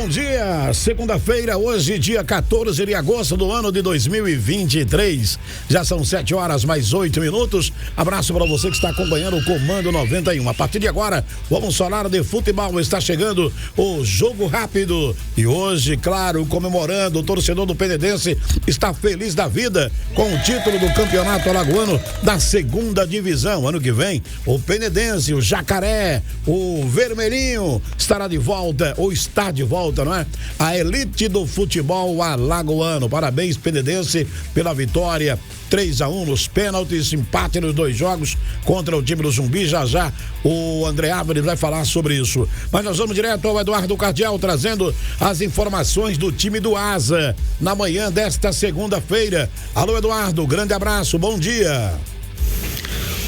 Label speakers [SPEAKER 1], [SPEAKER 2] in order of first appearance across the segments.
[SPEAKER 1] bom dia, segunda-feira, hoje dia 14 de agosto do ano de 2023, já são 7 horas mais 8 minutos, abraço para você que está acompanhando o Comando 91, a partir de agora, vamos falar de futebol, está chegando o Jogo Rápido, e hoje, claro, comemorando, o torcedor do Penedense está feliz da vida com o título do Campeonato Alagoano da segunda divisão, ano que vem, o Penedense, o Jacaré, o Vermelhinho estará de volta, ou está de volta, não é? A elite do futebol alagoano. Parabéns, Penedense, pela vitória 3-1 nos pênaltis, empate nos 2 jogos contra o time do Zumbi. Já o André Álvares vai falar sobre isso. Mas nós vamos direto ao Eduardo Cardial trazendo as informações do time do Asa na manhã desta segunda-feira. Alô, Eduardo, grande abraço, bom dia.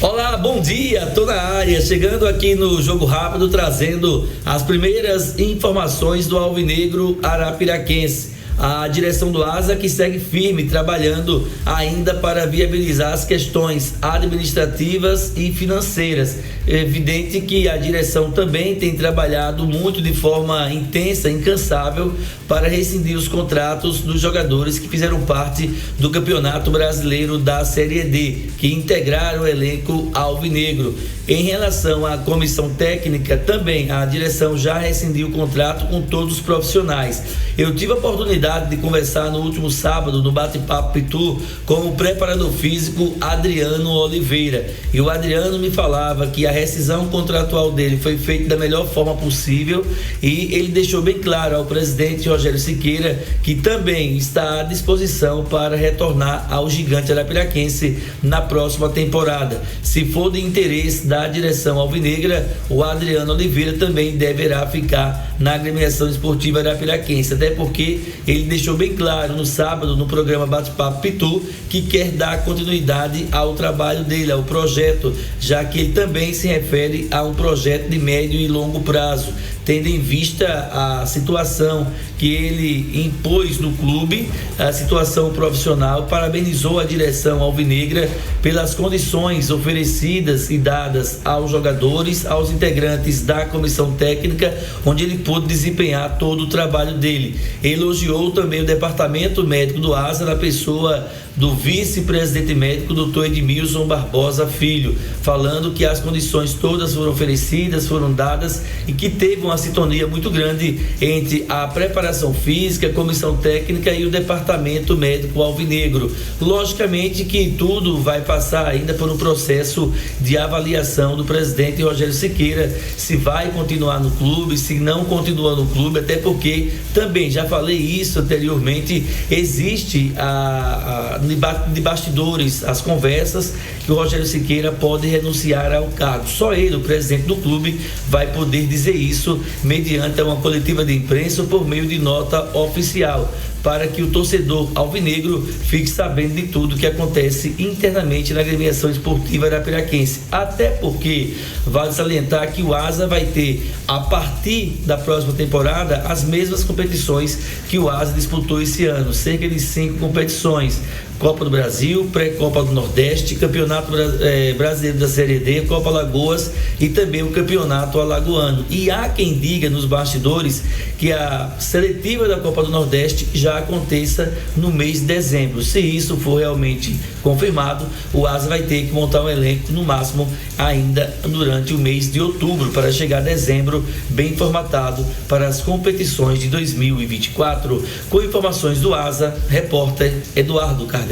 [SPEAKER 2] Olá, bom dia, toda a área, chegando aqui no Jogo Rápido, trazendo as primeiras informações do Alvinegro Arapiraquense. A direção do Asa que segue firme, trabalhando ainda para viabilizar as questões administrativas e financeiras. É evidente que a direção também tem trabalhado muito de forma intensa, incansável, para rescindir os contratos dos jogadores que fizeram parte do Campeonato Brasileiro da Série D, que integraram o elenco alvinegro. Em relação à comissão técnica, também a direção já rescindiu o contrato com todos os profissionais. Eu tive a oportunidade de conversar no último sábado, no Bate-Papo Pitu, com o preparador físico Adriano Oliveira. E o Adriano me falava que a rescisão contratual dele foi feita da melhor forma possível e ele deixou bem claro ao presidente Rogério Siqueira que também está à disposição para retornar ao Gigante Arapiraquense na próxima temporada. Se for de interesse da direção alvinegra, o Adriano Oliveira também deverá ficar na agremiação esportiva arapiraquense, até porque ele deixou bem claro no sábado no programa Bate-Papo Pitu que quer dar continuidade ao trabalho dele, ao projeto, já que ele também se refere a um projeto de médio e longo prazo, tendo em vista a situação que ele impôs no clube, a situação profissional. Parabenizou a direção alvinegra pelas condições oferecidas e dadas aos jogadores, aos integrantes da comissão técnica, onde ele pôde desempenhar todo o trabalho dele. Elogiou também o departamento médico do Asa, na pessoa do vice-presidente médico, Dr. Edmilson Barbosa Filho, falando que as condições todas foram oferecidas, foram dadas e que teve uma sintonia muito grande entre a preparação física, a comissão técnica e o departamento médico alvinegro. Logicamente que tudo vai passar ainda por um processo de avaliação do presidente Rogério Siqueira, se vai continuar no clube, se não continua no clube, até porque também já falei isso anteriormente, existe de bastidores as conversas que o Rogério Siqueira pode renunciar ao cargo. Só ele, o presidente do clube, vai poder dizer isso mediante uma coletiva de imprensa ou por meio de nota oficial, para que o torcedor alvinegro fique sabendo de tudo que acontece internamente na agremiação esportiva arapiraquense. Até porque vale salientar que o Asa vai ter, a partir da próxima temporada, as mesmas competições que o Asa disputou esse ano, cerca de 5 competições: Copa do Brasil, Pré-Copa do Nordeste, Campeonato Brasileiro da Série D, Copa Alagoas e também o Campeonato Alagoano. E há quem diga nos bastidores que a seletiva da Copa do Nordeste já aconteça no mês de dezembro. Se isso for realmente confirmado, o Asa vai ter que montar um elenco no máximo ainda durante o mês de outubro, para chegar a dezembro bem formatado para as competições de 2024. Com informações do Asa, repórter Eduardo Cardial.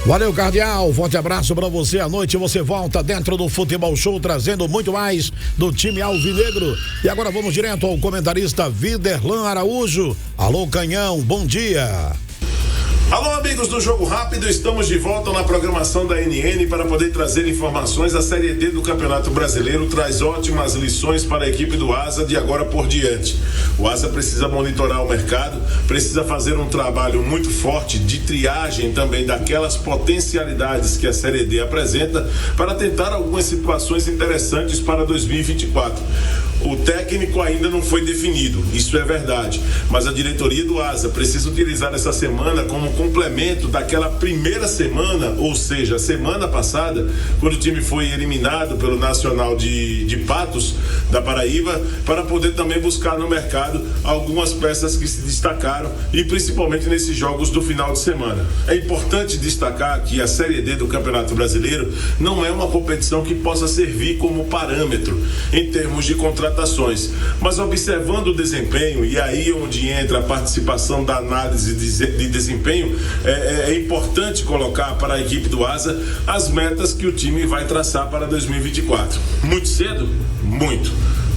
[SPEAKER 1] Valeu, Cardial, forte abraço pra você. À noite você volta dentro do Futebol Show, trazendo muito mais do time alvinegro. E agora vamos direto ao comentarista Viderlan Araújo. Alô, Canhão, bom dia.
[SPEAKER 3] Alô, amigos do Jogo Rápido, estamos de volta na programação da NN para poder trazer informações. A Série D do Campeonato Brasileiro traz ótimas lições para a equipe do Asa de agora por diante. O Asa precisa monitorar o mercado, precisa fazer um trabalho muito forte de triagem também daquelas potencialidades que a Série D apresenta, para tentar algumas situações interessantes para 2024. O técnico ainda não foi definido, isso é verdade, mas a diretoria do Asa precisa utilizar essa semana como complemento daquela primeira semana, ou seja, a semana passada, quando o time foi eliminado pelo Nacional de Patos, da Paraíba, para poder também buscar no mercado algumas peças que se destacaram e principalmente nesses jogos do final de semana. É importante destacar que a Série D do Campeonato Brasileiro não é uma competição que possa servir como parâmetro em termos de contratações, mas observando o desempenho, e aí onde entra a participação da análise de desempenho, é importante colocar para a equipe do Asa as metas que o time vai traçar para 2024. Muito cedo?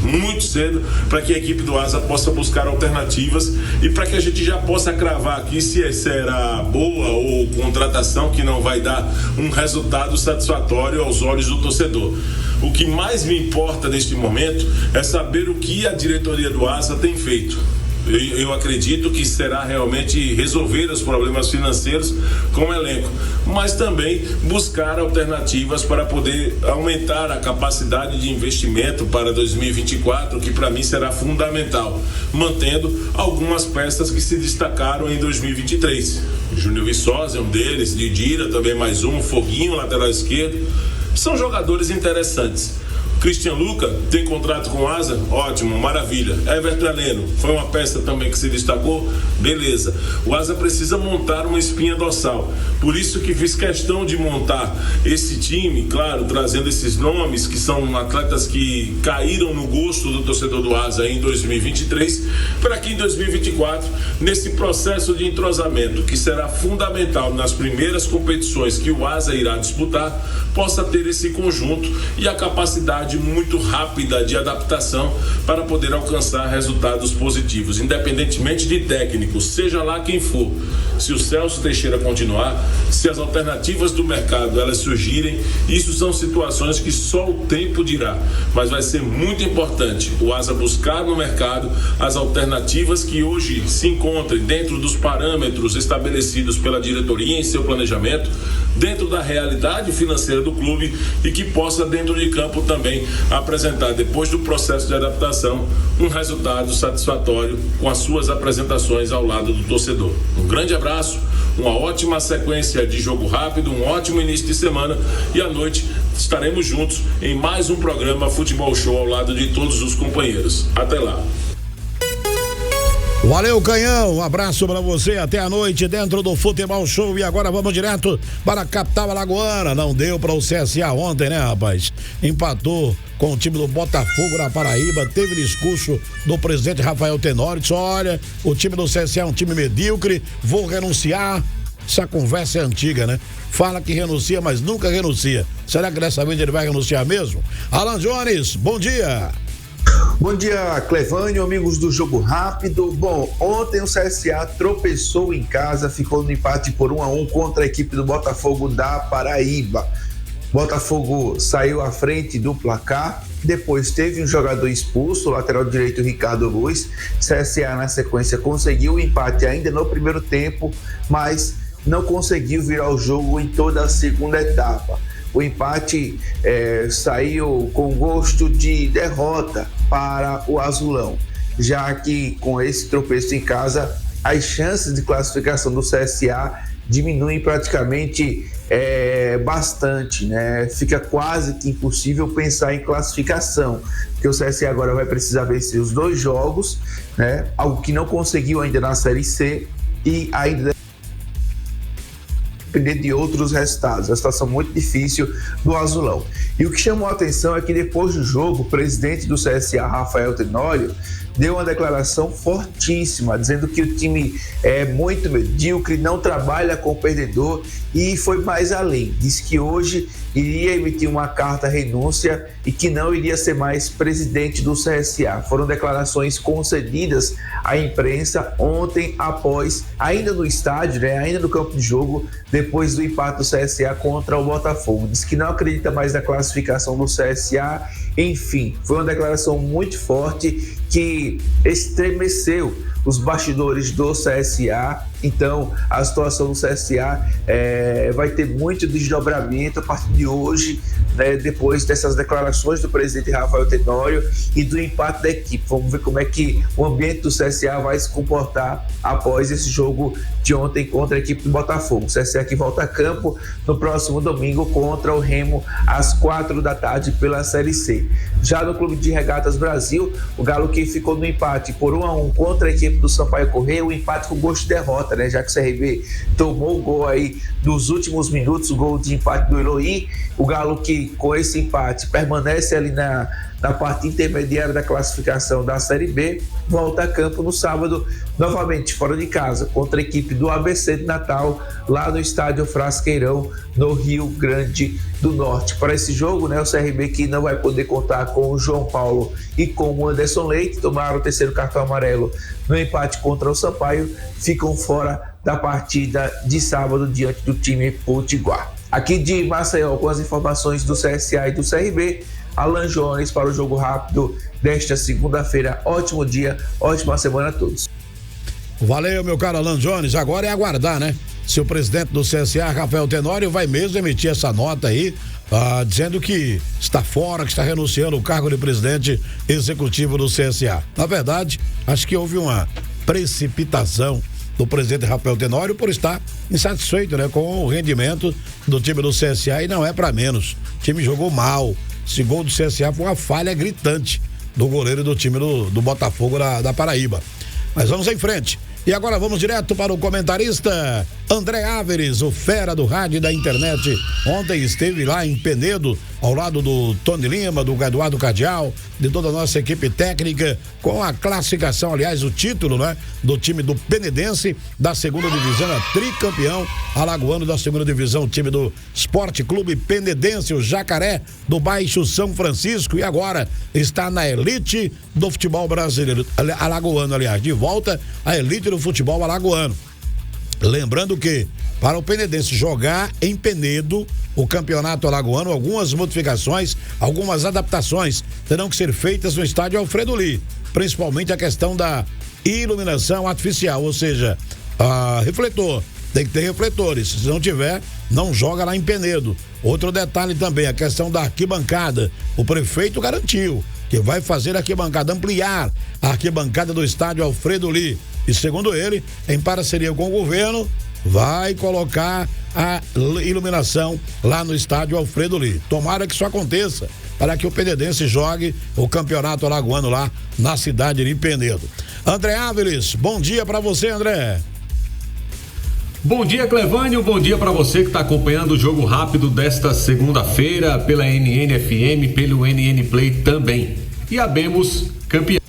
[SPEAKER 3] Muito cedo para que a equipe do Asa possa buscar alternativas e para que a gente já possa cravar aqui se será boa ou contratação que não vai dar um resultado satisfatório aos olhos do torcedor. O que mais me importa neste momento é saber o que a diretoria do Asa tem feito. Eu acredito que será realmente resolver os problemas financeiros com o elenco, mas também buscar alternativas para poder aumentar a capacidade de investimento para 2024, que para mim será fundamental, mantendo algumas peças que se destacaram em 2023. Júnior Viçosa é um deles, Didira também mais um, Foguinho, lateral esquerdo, são jogadores interessantes. Christian Luca tem contrato com o Asa? Ótimo, maravilha. Everton Heleno foi uma peça também que se destacou? Beleza. O Asa precisa montar uma espinha dorsal. Por isso que fiz questão de montar esse time, claro, trazendo esses nomes que são atletas que caíram no gosto do torcedor do Asa em 2023, para que em 2024, nesse processo de entrosamento que será fundamental nas primeiras competições que o Asa irá disputar, possa ter esse conjunto e a capacidade muito rápida de adaptação para poder alcançar resultados positivos, independentemente de técnicos, seja lá quem for. Se o Celso Teixeira continuar, se as alternativas do mercado elas surgirem, isso são situações que só o tempo dirá, mas vai ser muito importante o Asa buscar no mercado as alternativas que hoje se encontrem dentro dos parâmetros estabelecidos pela diretoria em seu planejamento, dentro da realidade financeira do clube e que possa dentro de campo também apresentar, depois do processo de adaptação, um resultado satisfatório com as suas apresentações ao lado do torcedor. Um grande abraço, uma ótima sequência de jogo rápido, um ótimo início de semana e à noite estaremos juntos em mais um programa Futebol Show ao lado de todos os companheiros. Até lá.
[SPEAKER 1] Valeu, Canhão, um abraço pra você, até a noite dentro do Futebol Show. E agora vamos direto para a capital alagoana. Não deu para o CSA ontem, né, rapaz? Empatou com o time do Botafogo na Paraíba. Teve discurso do presidente Rafael Tenório, disse: olha, o time do CSA é um time medíocre, vou renunciar. Essa conversa é antiga, né? Fala que renuncia, mas nunca renuncia. Será que dessa vez ele vai renunciar mesmo? Alan Jones, bom dia.
[SPEAKER 4] Bom dia, Clevânio, amigos do Jogo Rápido. Bom, ontem o CSA tropeçou em casa, ficou no empate por 1-1 contra a equipe do Botafogo da Paraíba. Botafogo saiu à frente do placar, depois teve um jogador expulso, o lateral direito Ricardo Luiz. CSA na sequência conseguiu o empate ainda no primeiro tempo, mas não conseguiu virar o jogo em toda a segunda etapa. O empate saiu com gosto de derrota para o Azulão, já que com esse tropeço em casa, as chances de classificação do CSA diminuem praticamente bastante, né? Fica quase que impossível pensar em classificação, porque o CSA agora vai precisar vencer os 2 jogos, né? Algo que não conseguiu ainda na Série C e ainda depender de outros resultados. A situação muito difícil do Azulão. E o que chamou a atenção é que depois do jogo, o presidente do CSA, Rafael Tenório, deu uma declaração fortíssima, dizendo que o time é muito medíocre, não trabalha com o perdedor e foi mais além. Disse que hoje iria emitir uma carta renúncia e que não iria ser mais presidente do CSA. Foram declarações concedidas à imprensa ontem após, ainda no estádio, né, ainda no campo de jogo, depois do empate do CSA contra o Botafogo. Diz que não acredita mais na classificação do CSA. Enfim, foi uma declaração muito forte que estremeceu os bastidores do CSA. Então, a situação do CSA vai ter muito desdobramento a partir de hoje, né, depois dessas declarações do presidente Rafael Tenório e do empate da equipe. Vamos ver como é que o ambiente do CSA vai se comportar após esse jogo de ontem contra a equipe do Botafogo. O CSA que volta a campo no próximo domingo contra o Remo às 4 da tarde pela Série C. Já no Clube de Regatas Brasil, o Galo que ficou no empate por 1-1 contra a equipe do Sampaio Corrêa, o empate com gosto de derrota, né? Já que o CRB tomou o gol aí nos últimos minutos, o gol de empate do Eloy. O Galo que com esse empate permanece ali na parte intermediária da classificação da Série B, volta a campo no sábado, novamente fora de casa, contra a equipe do ABC de Natal, lá no estádio Frasqueirão, no Rio Grande do Norte. Para esse jogo, né, o CRB que não vai poder contar com o João Paulo e com o Anderson Leite, tomaram o terceiro cartão amarelo no empate contra o Sampaio, ficam fora da partida de sábado diante do time potiguar. Aqui de Maceió, com as informações do CSA e do CRB, Alan Jones para o Jogo Rápido desta segunda-feira. Ótimo dia, ótima semana a todos.
[SPEAKER 1] Valeu, meu caro Alan Jones. Agora é aguardar, né? Se o presidente do CSA, Rafael Tenório, vai mesmo emitir essa nota aí, dizendo que está fora, que está renunciando ao cargo de presidente executivo do CSA. Na verdade, acho que houve uma precipitação do presidente Rafael Tenório por estar insatisfeito, né, com o rendimento do time do CSA, e não é para menos. O time jogou mal. Esse gol do CSA foi uma falha gritante do goleiro do time do Botafogo da Paraíba. Mas vamos em frente. E agora vamos direto para o comentarista André Áveres, o fera do rádio e da internet. Ontem esteve lá em Penedo, ao lado do Tony Lima, do Eduardo Cardial, de toda a nossa equipe técnica, com a classificação, aliás, o título, né, do time do Penedense, da segunda divisão, tricampeão alagoano da segunda divisão, o time do Esporte Clube Penedense, o Jacaré do Baixo São Francisco, e agora está na elite do futebol brasileiro, alagoano, aliás, de volta à elite do futebol alagoano. Lembrando que, para o Penedense jogar em Penedo, o campeonato alagoano, algumas modificações, algumas adaptações terão que ser feitas no estádio Alfredo Ly, principalmente a questão da iluminação artificial, ou seja, refletor, tem que ter refletores, se não tiver, não joga lá em Penedo. Outro detalhe também, a questão da arquibancada, o prefeito garantiu que vai fazer a arquibancada, ampliar a arquibancada do estádio Alfredo Ly, e segundo ele, em parceria com o governo, vai colocar a iluminação lá no estádio Alfredo Ly. Tomara que isso aconteça, para que o Penedense jogue o campeonato alagoano lá na cidade de Penedo. André Áveres, bom dia para você, André.
[SPEAKER 5] Bom dia, Clevânio, bom dia para você que está acompanhando o Jogo Rápido desta segunda-feira pela NN-FM, pelo NN Play também. E abemos campeão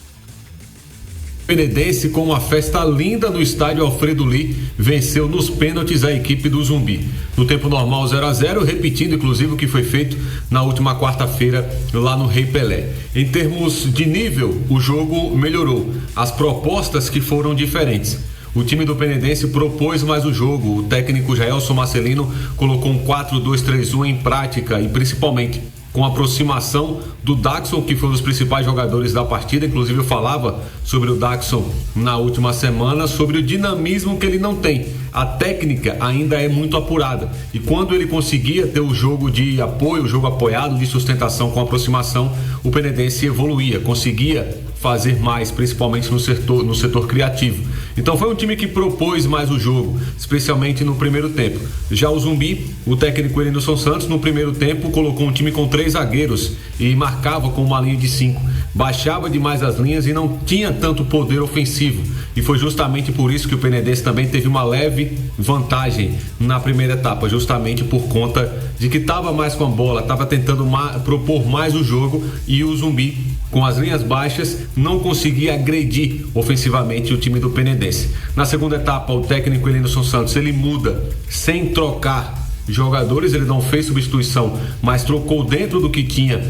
[SPEAKER 5] Penedense com uma festa linda no estádio Alfredo Ly, venceu nos pênaltis a equipe do Zumbi. No tempo normal 0-0, repetindo inclusive o que foi feito na última quarta-feira lá no Rei Pelé. Em termos de nível, o jogo melhorou, as propostas que foram diferentes. O time do Penedense propôs mais o jogo, o técnico Jaelson Marcelino colocou um 4-2-3-1 em prática e principalmente com a aproximação do Daxon, que foi um dos principais jogadores da partida. Inclusive eu falava sobre o Daxon na última semana, sobre o dinamismo que ele não tem. A técnica ainda é muito apurada, e quando ele conseguia ter o jogo de apoio, o jogo apoiado de sustentação com aproximação, o Penedense evoluía, conseguia fazer mais, principalmente no setor criativo. Então foi um time que propôs mais o jogo, especialmente no primeiro tempo. Já o Zumbi, o técnico Elenilson Santos, no primeiro tempo colocou um time com 3 zagueiros e marcava com uma linha de 5, baixava demais as linhas e não tinha tanto poder ofensivo, e foi justamente por isso que o Penedense também teve uma leve vantagem na primeira etapa, justamente por conta de que estava mais com a bola, estava tentando propor mais o jogo, e o Zumbi, com as linhas baixas, não conseguia agredir ofensivamente o time do Penedense. Na segunda etapa, o técnico Elenilson Santos, ele muda sem trocar jogadores, ele não fez substituição, mas trocou dentro do que tinha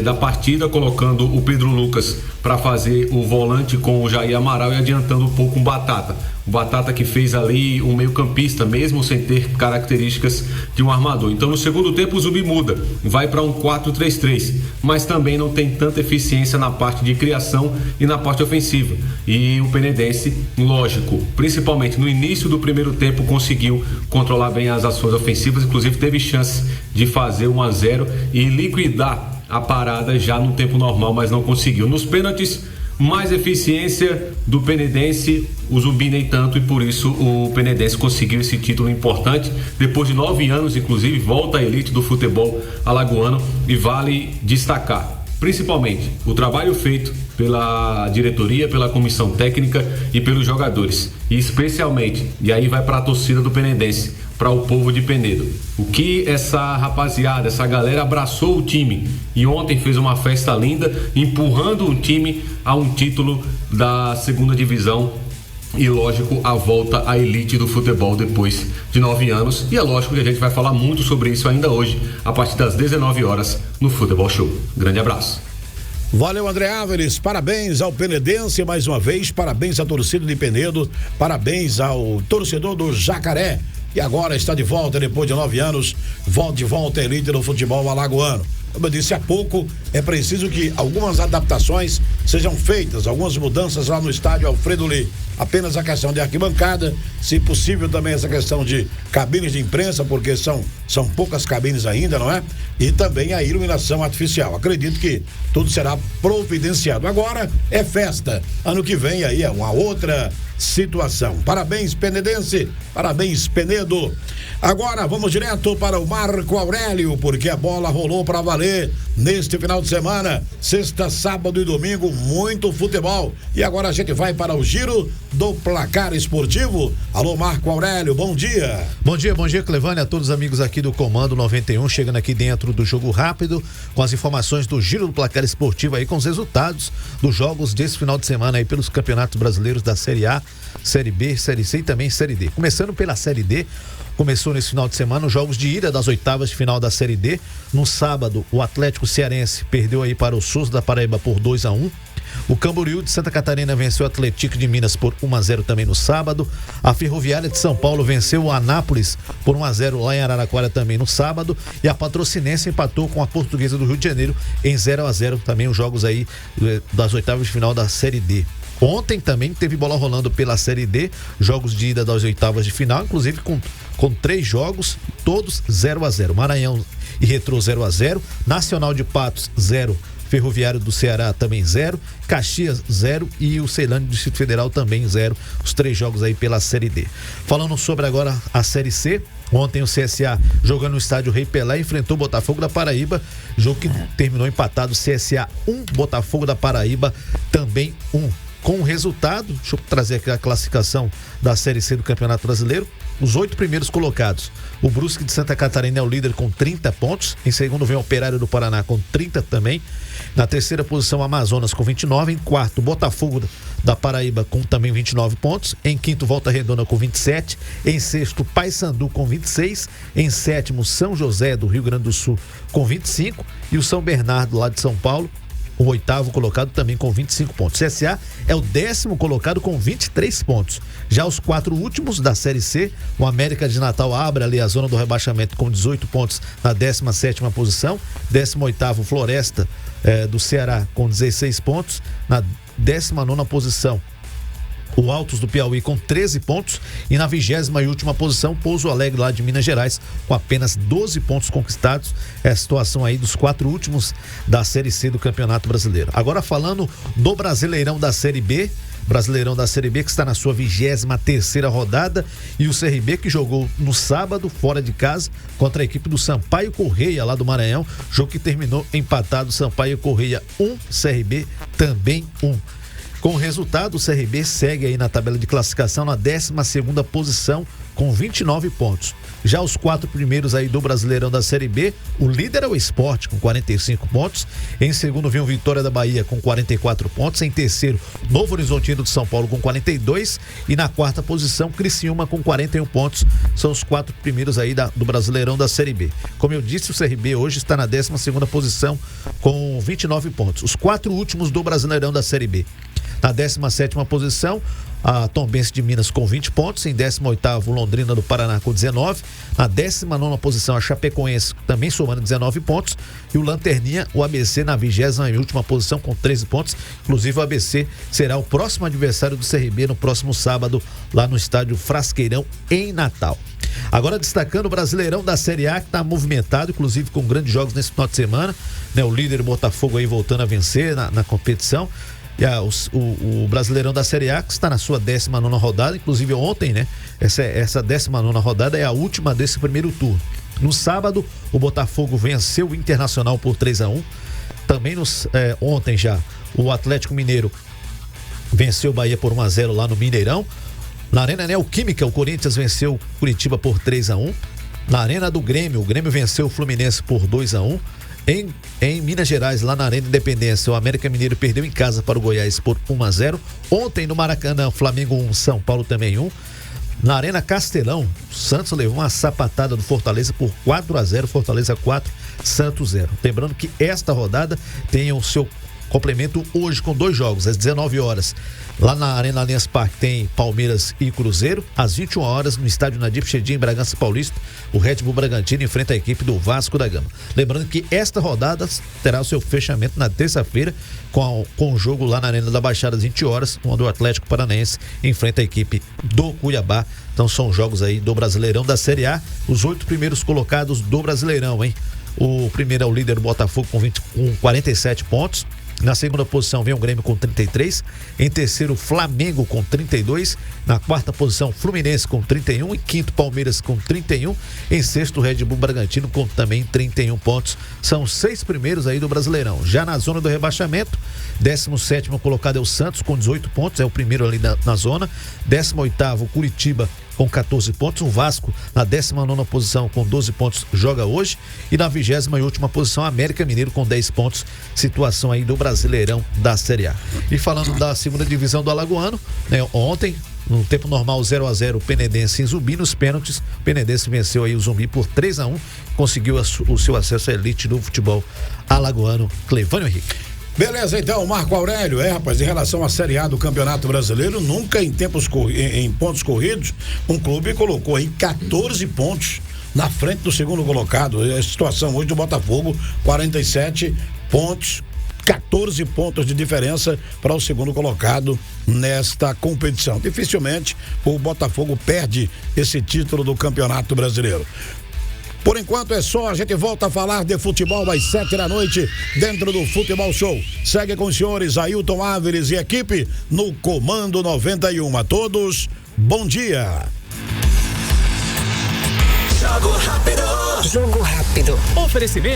[SPEAKER 5] da partida, colocando o Pedro Lucas para fazer o volante com o Jair Amaral e adiantando um pouco o Batata. O Batata que fez ali um meio-campista, mesmo sem ter características de um armador. Então, no segundo tempo, o Zumbi muda, vai para um 4-3-3, mas também não tem tanta eficiência na parte de criação e na parte ofensiva. E o Penedense, lógico, principalmente no início do primeiro tempo, conseguiu controlar bem as ações ofensivas, inclusive teve chance de fazer 1-0 e liquidar a parada já no tempo normal, mas não conseguiu. Nos pênaltis, mais eficiência do Penedense, o Zumbi nem tanto, e por isso o Penedense conseguiu esse título importante. Depois de 9 anos, inclusive, volta à elite do futebol alagoano, e vale destacar, principalmente, o trabalho feito pela diretoria, pela comissão técnica e pelos jogadores, e especialmente, e aí vai para a torcida do Penedense, para o povo de Penedo. O que essa rapaziada, essa galera abraçou o time e ontem fez uma festa linda, empurrando o time a um título da segunda divisão e, lógico, a volta à elite do futebol depois de 9 anos. E é lógico que a gente vai falar muito sobre isso ainda hoje, a partir das 19 horas no Futebol Show. Grande abraço.
[SPEAKER 1] Valeu, André Álvares, parabéns ao Penedense mais uma vez, parabéns à torcida de Penedo, parabéns ao torcedor do Jacaré, e agora está de volta depois de 9 anos, de volta à elite do futebol alagoano. Como eu disse há pouco, é preciso que algumas adaptações sejam feitas, algumas mudanças lá no estádio Alfredo Lee. Apenas a questão de arquibancada, se possível também essa questão de cabines de imprensa, porque são poucas cabines ainda, não é? E também a iluminação artificial. Acredito que tudo será providenciado. Agora é festa. Ano que vem aí é uma outra situação. Parabéns, Penedense, parabéns, Penedo. Agora vamos direto para o Marco Aurélio, porque a bola rolou para valer neste final de semana, sexta, sábado e domingo, muito futebol. E agora a gente vai para o giro do placar esportivo. Alô, Marco Aurélio, bom dia.
[SPEAKER 6] Bom dia, Clevânia, a todos os amigos aqui do Comando 91, chegando aqui dentro do Jogo Rápido, com as informações do giro do placar esportivo aí, com os resultados dos jogos desse final de semana aí pelos campeonatos brasileiros da Série A, Série B, Série C e também Série D. Começando pela Série D, começou nesse final de semana os jogos de ida das oitavas de final da Série D. No sábado, o Atlético Cearense perdeu aí para o Souza da Paraíba por 2-1. O Camboriú de Santa Catarina venceu o Atlético de Minas por 1-0 também no sábado. A Ferroviária de São Paulo venceu o Anápolis por 1-0 lá em Araraquara também no sábado. E a Patrocinense empatou com a Portuguesa do Rio de Janeiro em 0-0 também os jogos aí das oitavas de final da Série D. Ontem também teve bola rolando pela Série D, jogos de ida das oitavas de final, inclusive com 3 jogos, todos 0-0. Maranhão e Retrô 0-0, Nacional de Patos 0, Ferroviário do Ceará também 0, Caxias 0 e o Ceilândia do Distrito Federal também 0. Os 3 jogos aí pela Série D. Falando sobre agora a Série C, ontem o CSA jogando no estádio Rei Pelé enfrentou o Botafogo da Paraíba, jogo que terminou empatado, CSA 1, Botafogo da Paraíba também 1. Com o resultado, deixa eu trazer aqui a classificação da Série C do Campeonato Brasileiro. Os 8 primeiros colocados. O Brusque de Santa Catarina é o líder com 30 pontos. Em segundo vem o Operário do Paraná com 30 também. Na terceira posição, Amazonas com 29. Em quarto, Botafogo da Paraíba com também 29 pontos. Em quinto, Volta Redonda com 27. Em sexto, Paysandu com 26. Em sétimo, São José do Rio Grande do Sul com 25. E o São Bernardo lá de São Paulo, o 8º colocado também com 25 pontos. CSA é o 10º colocado com 23 pontos. Já os 4 últimos da Série C, o América de Natal abre ali a zona do rebaixamento com 18 pontos na 17ª posição. 18º Floresta do Ceará com 16 pontos. Na 19ª posição, o Altos do Piauí com 13 pontos. E na 20ª e última posição, Pouso Alegre lá de Minas Gerais com apenas 12 pontos conquistados. É a situação aí dos 4 últimos da Série C do Campeonato Brasileiro. Agora falando do Brasileirão da Série B, que está na sua 23ª rodada, e o CRB que jogou no sábado fora de casa contra a equipe do Sampaio Correia lá do Maranhão, jogo que terminou empatado, Sampaio Correia 1, CRB também 1. Com o resultado, o CRB segue aí na tabela de classificação na 12ª posição com 29 pontos. Já os 4 primeiros aí do Brasileirão da Série B, o líder é o Sport com 45 pontos. Em segundo vem o Vitória da Bahia com 44 pontos. Em terceiro, Novo Horizontino de São Paulo com 42. E na quarta posição, Criciúma com 41 pontos. São os 4 primeiros aí do Brasileirão da Série B. Como eu disse, o CRB hoje está na 12ª posição com 29 pontos. Os 4 últimos do Brasileirão da Série B. Na 17ª posição, a Tombense de Minas com 20 pontos. Em 18º, Londrina do Paraná com 19. Na 19ª posição, a Chapecoense também somando 19 pontos. E o Lanterninha, o ABC, na 20ª posição com 13 pontos. Inclusive, o ABC será o próximo adversário do CRB no próximo sábado, lá no estádio Frasqueirão, em Natal. Agora destacando o Brasileirão da Série A, que está movimentado, inclusive com grandes jogos nesse final de semana, né? O líder Botafogo aí voltando a vencer na competição. E o Brasileirão da Série A, que está na sua 19ª rodada, inclusive ontem, né? Essa 19ª rodada é a última desse primeiro turno. No sábado, o Botafogo venceu o Internacional por 3-1. Também ontem já, o Atlético Mineiro venceu o Bahia por 1-0 lá no Mineirão. Na Arena Neoquímica, o Corinthians venceu o Curitiba por 3-1. Na Arena do Grêmio, o Grêmio venceu o Fluminense por 2-1. Em Minas Gerais, lá na Arena Independência, o América Mineiro perdeu em casa para o Goiás por 1-0. Ontem no Maracanã, o Flamengo 1, São Paulo também 1. Na Arena Castelão, o Santos levou uma sapatada do Fortaleza por 4-0, Fortaleza 4, Santos 0. Lembrando que esta rodada tem o seu complemento hoje com 2 jogos, às 19 horas. Lá na Arena Allianz Parque tem Palmeiras e Cruzeiro. Às 21 horas, no estádio Nadir Chedid, em Bragança Paulista, o Red Bull Bragantino enfrenta a equipe do Vasco da Gama. Lembrando que esta rodada terá o seu fechamento na terça-feira com o jogo lá na Arena da Baixada, às 20 horas, quando o Atlético Paranaense enfrenta a equipe do Cuiabá. Então são jogos aí do Brasileirão da Série A, os 8 primeiros colocados do Brasileirão, hein? O primeiro é o líder Botafogo com 47 pontos. Na segunda posição vem o Grêmio com 33. Em terceiro, Flamengo com 32. Na quarta posição, Fluminense com 31. Em quinto, Palmeiras com 31. Em sexto, Red Bull Bragantino com também 31 pontos. São os 6 primeiros aí do Brasileirão. Já na zona do rebaixamento, 17º colocado é o Santos com 18 pontos. É o primeiro ali na zona. 18º, Curitiba com 14 pontos. O Vasco na 19ª posição com 12 pontos joga hoje. E na 20ª e última posição, América Mineiro com 10 pontos. Situação aí do Brasileirão da Série A. E falando da segunda divisão do Alagoano, né, ontem, no tempo normal 0-0, o Penedense em Zumbi, nos pênaltis, o Penedense venceu aí o Zumbi por 3-1, conseguiu o seu acesso à elite do futebol alagoano. Clevânio Henrique.
[SPEAKER 1] Beleza, então, Marco Aurélio, rapaz, em relação à Série A do Campeonato Brasileiro, nunca em pontos corridos, um clube colocou aí 14 pontos na frente do segundo colocado. A situação hoje do Botafogo, 47 pontos, 14 pontos de diferença para o segundo colocado nesta competição. Dificilmente o Botafogo perde esse título do Campeonato Brasileiro. Por enquanto é só, a gente volta a falar de futebol às 7 da noite, dentro do Futebol Show. Segue com os senhores Ailton Áviles e equipe no Comando 91. A todos, bom dia.
[SPEAKER 7] Jogo rápido. Jogo rápido. Oferecimento.